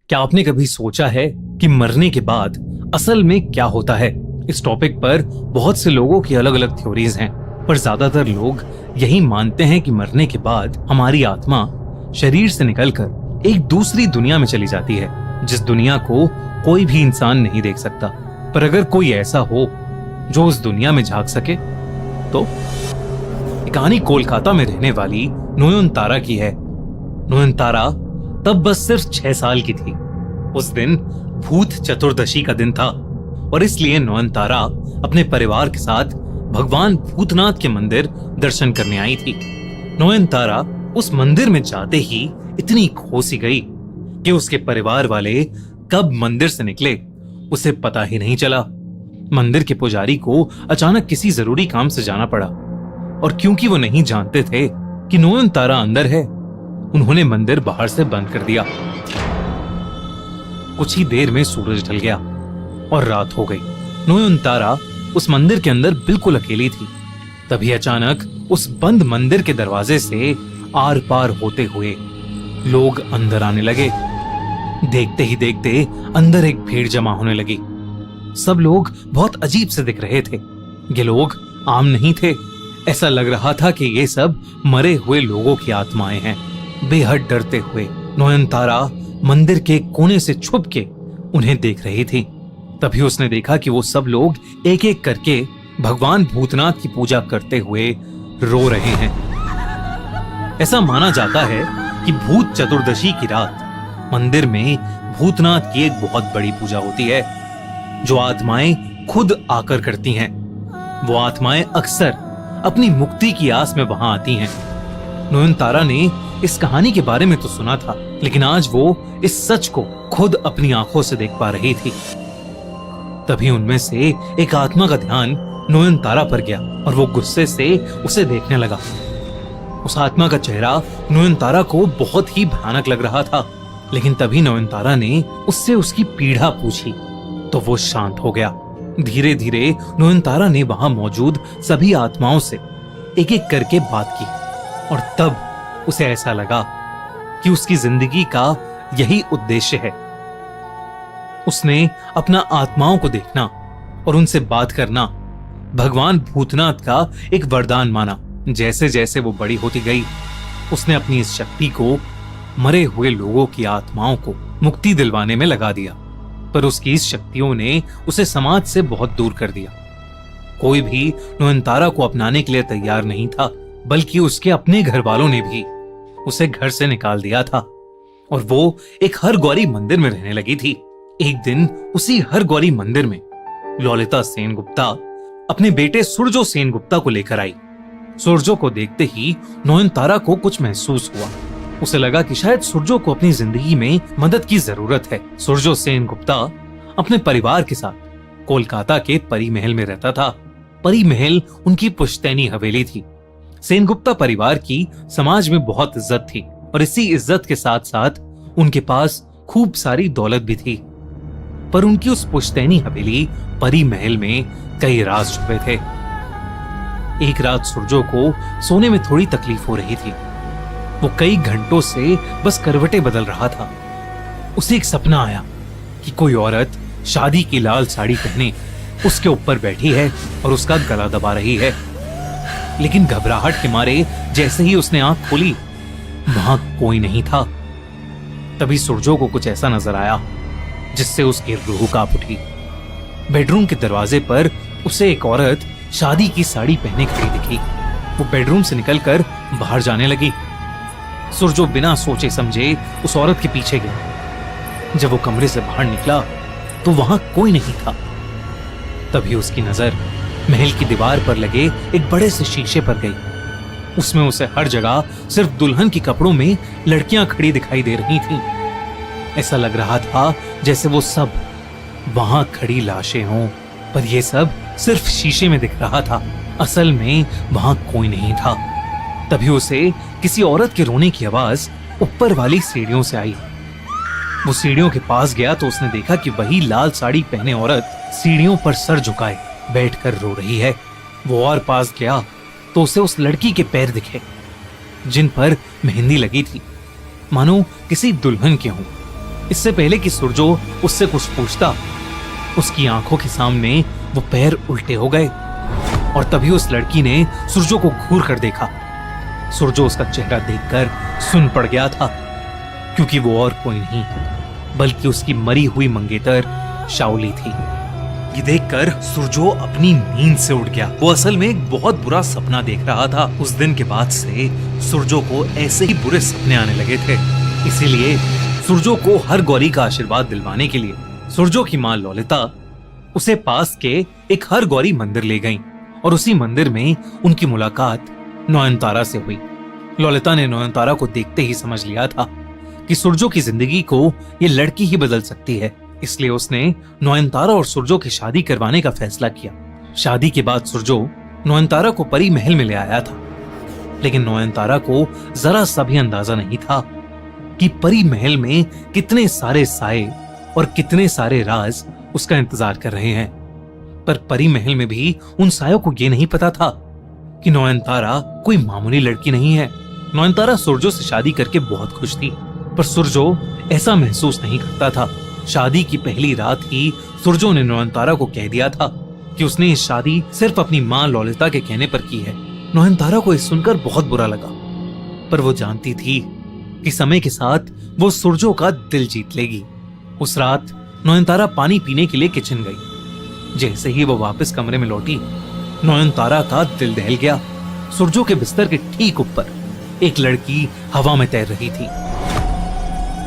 क्या आपने कभी सोचा है कि मरने के बाद असल में क्या होता है? इस टॉपिक पर बहुत से लोगों की अलग अलग थ्योरीज हैं, पर ज्यादातर लोग यही मानते हैं कि मरने के बाद हमारी आत्मा शरीर से निकलकर एक दूसरी दुनिया में चली जाती है, जिस दुनिया को कोई भी इंसान नहीं देख सकता। पर अगर कोई ऐसा हो जो उस दुनिया में झांक सके तो? ये कहानी कोलकाता में रहने वाली नयनतारा की है। नयनतारा तब बस सिर्फ 6 साल की थी। उस दिन भूत चतुर्दशी का दिन था और इसलिए नयनतारा अपने परिवार के साथ भगवान भूतनाथ के मंदिर दर्शन करने आई थी। नयनतारा उस मंदिर में जाते ही इतनी खो सी गई कि उसके परिवार वाले कब मंदिर से निकले उसे पता ही नहीं चला। मंदिर के पुजारी को अचानक किसी जरूरी काम से जाना पड़ा और क्योंकि वो नहीं जानते थे कि नयनतारा अंदर है, उन्होंने मंदिर बाहर से बंद कर दिया। कुछ ही देर में सूरज ढल गया और रात हो गई। नयनतारा उस मंदिर के अंदर बिल्कुल अकेली थी। तभी अचानक उस बंद मंदिर के दरवाजे से आर पार होते हुए लोग अंदर आने लगे। देखते ही देखते अंदर एक भीड़ जमा होने लगी। सब लोग बहुत अजीब से दिख रहे थे। ये लोग आम नहीं थे। ऐसा लग रहा था कि ये सब मरे हुए लोगों की आत्माएं हैं। बेहद डरते हुए नयनतारा मंदिर के कोने से छुप के उन्हें देख रही थी। तभी उसने देखा कि वो सब लोग एक एक करके भगवान भूतनाथ की पूजा करते हुए रो रहे हैं। ऐसा माना जाता है कि भूत चतुर्दशी की रात मंदिर में भूतनाथ की एक बहुत बड़ी पूजा होती है, जो आत्माएं खुद आकर करती हैं। वो आत्माएं अक्सर अपनी मुक्ति की आस में वहां आती हैं। नयनतारा ने इस कहानी के बारे में तो सुना था, लेकिन आज वो इस सच को खुद अपनी आंखों से देख पा रही थी। तभी उनमें से एक आत्मा का ध्यान नयनतारा पर गया और वो गुस्से से उसे देखने लगा। उस आत्मा का चेहरा नयनतारा को बहुत ही भयानक लग रहा था, लेकिन तभी नयनतारा ने उससे उसकी पीड़ा पूछी तो वो शांत हो गया। धीरे धीरे नयनतारा ने वहां मौजूद सभी आत्माओं से एक एक करके बात की और तब उसे ऐसा लगा कि उसकी जिंदगी का यही उद्देश्य है। उसने अपना आत्माओं को देखना और उनसे बात करना भगवान भूतनाथ का एक वरदान माना। जैसे जैसे वो बड़ी होती गई, उसने अपनी इस शक्ति को मरे हुए लोगों की आत्माओं को मुक्ति दिलवाने में लगा दिया। पर उसकी इस शक्तियों ने उसे समाज से बहुत दूर कर दिया। कोई भी नयनतारा को अपनाने के लिए तैयार नहीं था, बल्कि उसके अपने घर वालों ने भी उसे घर से निकाल दिया था और वो एक हरगौरी मंदिर में रहने लगी थी। एक दिन उसी हरगौरी मंदिर में ललिता सेनगुप्ता अपने बेटे सुरजो सेनगुप्ता को लेकर आई। सुरजो को देखते ही नयनतारा को कुछ महसूस हुआ। उसे लगा कि शायद सुरजो को अपनी जिंदगी में मदद की जरूरत है। सुरजो सेनगुप्ता अपने परिवार के साथ कोलकाता के परी महल में रहता था। परी महल उनकी पुश्तैनी हवेली थी। सेनगुप्ता परिवार की समाज में बहुत इज्जत थी और इसी इज्जत के साथ साथ उनके पास खूब सारी दौलत भी थी। पर उनकी उस पुश्तैनी हवेली परी महल में कई राज छुपे थे। एक रात सुरजो को सोने में थोड़ी तकलीफ हो रही थी। वो कई घंटों से बस करवटें बदल रहा था। उसे एक सपना आया कि कोई औरत शादी की लाल साड़ी पहने उसके ऊपर बैठी है और उसका गला दबा रही है। लेकिन घबराहट के मारे जैसे ही उसने आंख खोली, वहां कोई नहीं था। तभी सुरजो को कुछ ऐसा नजर आया जिससे उसकी रूह कांप उठी। बेडरूम के दरवाजे पर उसे एक औरत शादी की साड़ी पहने खड़ी दिखी। वो बेडरूम से निकलकर बाहर जाने लगी। सुरजो बिना सोचे समझे उस औरत के पीछे गया। जब वो कमरे से बाहर निकला तो वहां कोई नहीं था। तभी उसकी नजर महल की दीवार पर लगे एक बड़े से शीशे पर गई। उसमें उसे हर जगह सिर्फ दुल्हन के कपड़ों में लड़कियां खड़ी दिखाई दे रही थीं। ऐसा लग रहा था जैसे वो सब वहां खड़ी लाशें हों, पर यह सब सिर्फ शीशे में दिख रहा था। असल में वहां कोई नहीं था। तभी उसे किसी औरत के रोने की आवाज ऊपर वाली सीढ़ियों से आई। वो सीढ़ियों के पास गया तो उसने देखा कि वही लाल साड़ी पहने औरत सीढ़ियों पर सर झुकाए बैठकर रो रही है। वो और पास गया तो उसे उस लड़की के पैर दिखे जिन पर मेहंदी लगी थी, मानो किसी दुल्हन के हों। इससे पहले कि सूरजो उससे कुछ पूछता, उसकी आंखों के सामने वो पैर उल्टे हो गए और तभी उस लड़की ने सूरजो को घूर कर देखा। सूरजो उसका चेहरा देखकर सुन पड़ गया था, क्योंकि वो और कोई नहीं बल्कि उसकी मरी हुई मंगेतर शाओली थी। ये देखकर सूरजो अपनी नींद से उठ गया। वो असल में एक बहुत बुरा सपना देख रहा था। उस दिन के बाद से सूरजो को ऐसे ही बुरे सपने आने लगे थे। इसीलिए सूरजो को हर गौरी का आशीर्वाद दिलवाने के लिए सूरजो की माँ ललिता उसे पास के एक हर गौरी मंदिर ले गईं और उसी मंदिर में उनकी मुलाकात नयनतारा से हुई। ललिता ने नयनतारा को देखते ही समझ लिया था कि सूरजो की जिंदगी को ये लड़की ही बदल सकती है। इसलिए उसने नयनतारा और सूरजो की शादी करवाने का फैसला किया। शादी के बाद सूरजो नयनतारा को परी महल में ले आया था, लेकिन नयनतारा को जरा सा भी अंदाजा नहीं था कि परी महल में कितने सारे साए और कितने सारे राज उसका इंतजार कर रहे हैं। पर परी महल में भी उन सायों को यह नहीं पता था कि नयनतारा कोई मामूली लड़की नहीं है। नयनतारा सूरजो से शादी करके बहुत खुश थी, पर सूरजो ऐसा महसूस नहीं करता था। शादी की पहली रात ही सूरजो ने नयनतारा को कह दिया था कि उसने ये शादी सिर्फ अपनी माँ ललिता के कहने पर की है। नयनतारा को इस सुनकर बहुत बुरा लगा, पर वो जानती थी कि समय के साथ वो सूरजो का दिल जीत लेगी। उस रात नयनतारा पानी पीने के लिए किचन गई। जैसे ही वो वापस कमरे में लौटी, नयनतारा का दिल दहल गया। सूरजो के बिस्तर के ठीक ऊपर एक लड़की हवा में तैर रही थी।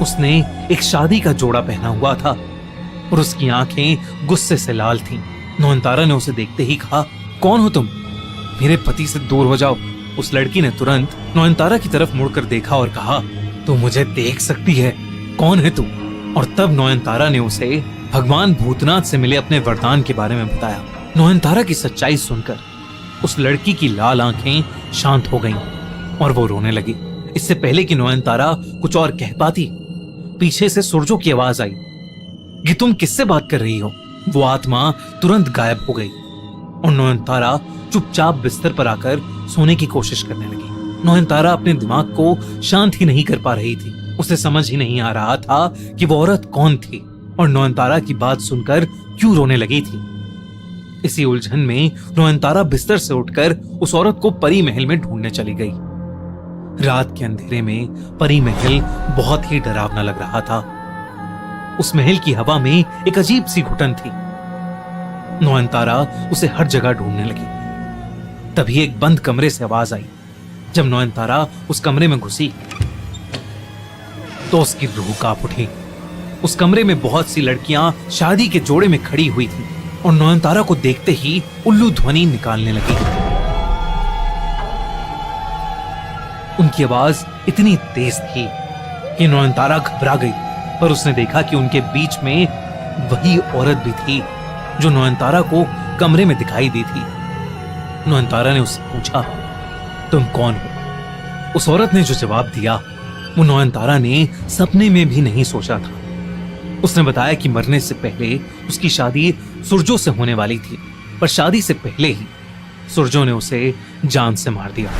उसने एक शादी का जोड़ा पहना हुआ था और उसकी आंखें गुस्से से लाल थीं। नयनतारा ने उसे देखते ही कहा, कौन हो तुम? मेरे पति से दूर हो जाओ। उस लड़की ने तुरंत नयनतारा की तरफ मुड़कर देखा और कहा, तू मुझे देख सकती है, कौन है तू? और तब नयनतारा ने उसे भगवान भूतनाथ से मिले अपने वरदान के बारे में बताया। नयनतारा की सच्चाई सुनकर उस लड़की की लाल आंखें शांत हो गईं और वो रोने लगी। इससे पहले कि नयनतारा कुछ और कह पाती, पीछे से सूरजो की आवाज आई, कि तुम किससे बात कर रही हो? वो आत्मा तुरंत गायब हो गई और नयनतारा चुपचाप बिस्तर पर आकर सोने की कोशिश करने लगी। नयनतारा अपने दिमाग को शांत ही नहीं कर पा रही थी। उसे समझ ही नहीं आ रहा था कि वो औरत कौन थी और नयनतारा की बात सुनकर क्यों रोने लगी थी। इसी उलझन में नयनतारा बिस्तर से उठकर उस औरत को परी महल में ढूंढने चली गई। रात के अंधेरे में परी महल बहुत ही डरावना लग रहा था। उस महल की हवा में एक अजीब सी घुटन थी। नयनतारा उसे हर जगह ढूंढने लगी। तभी एक बंद कमरे से आवाज आई। जब नयनतारा उस कमरे में घुसी तो उसकी रूह कांप उठी। उस कमरे में बहुत सी लड़कियां शादी के जोड़े में खड़ी हुई थीं और नयनतारा को देखते ही उल्लू ध्वनि निकालने लगी। उनकी आवाज इतनी तेज थी कि नयनतारा घबरा गई, पर उसने देखा कि उनके बीच में वही औरत भी थी जो नयनतारा को कमरे में दिखाई दी थी। नयनतारा ने उससे पूछा, तुम कौन हो? उस औरत ने जो जवाब दिया वो नयनतारा ने सपने में भी नहीं सोचा था। उसने बताया कि मरने से पहले उसकी शादी सूरजो से होने वाली थी, पर शादी से पहले ही सूरजो ने उसे जान से मार दिया।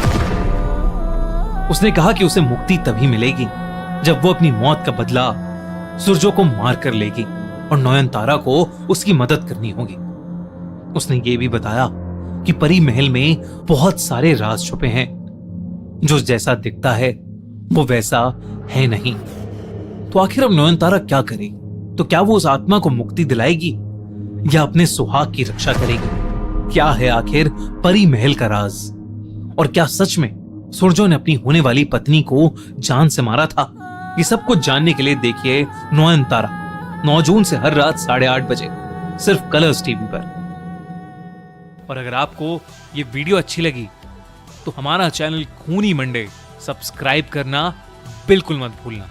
उसने कहा कि उसे मुक्ति तभी मिलेगी जब वो अपनी मौत का बदला सूरजो को मार कर लेगी और नयनतारा को उसकी मदद करनी होगी। उसने ये भी बताया कि परी महल में बहुत सारे राज छुपे हैं। जो जैसा दिखता है वो वैसा है नहीं। तो आखिर अब नयनतारा क्या करे? तो क्या वो उस आत्मा को मुक्ति दिलाएगी या अपने सुहाग की रक्षा करेगी? क्या है आखिर परी महल का राज? और क्या सच में सूरजो ने अपनी होने वाली पत्नी को जान से मारा था? ये सब कुछ जानने के लिए देखिए नयनतारा 9 जून से हर रात 8:30 बजे सिर्फ कलर्स टीवी पर। और अगर आपको ये वीडियो अच्छी लगी तो हमारा चैनल खूनी मंडे सब्सक्राइब करना बिल्कुल मत भूलना।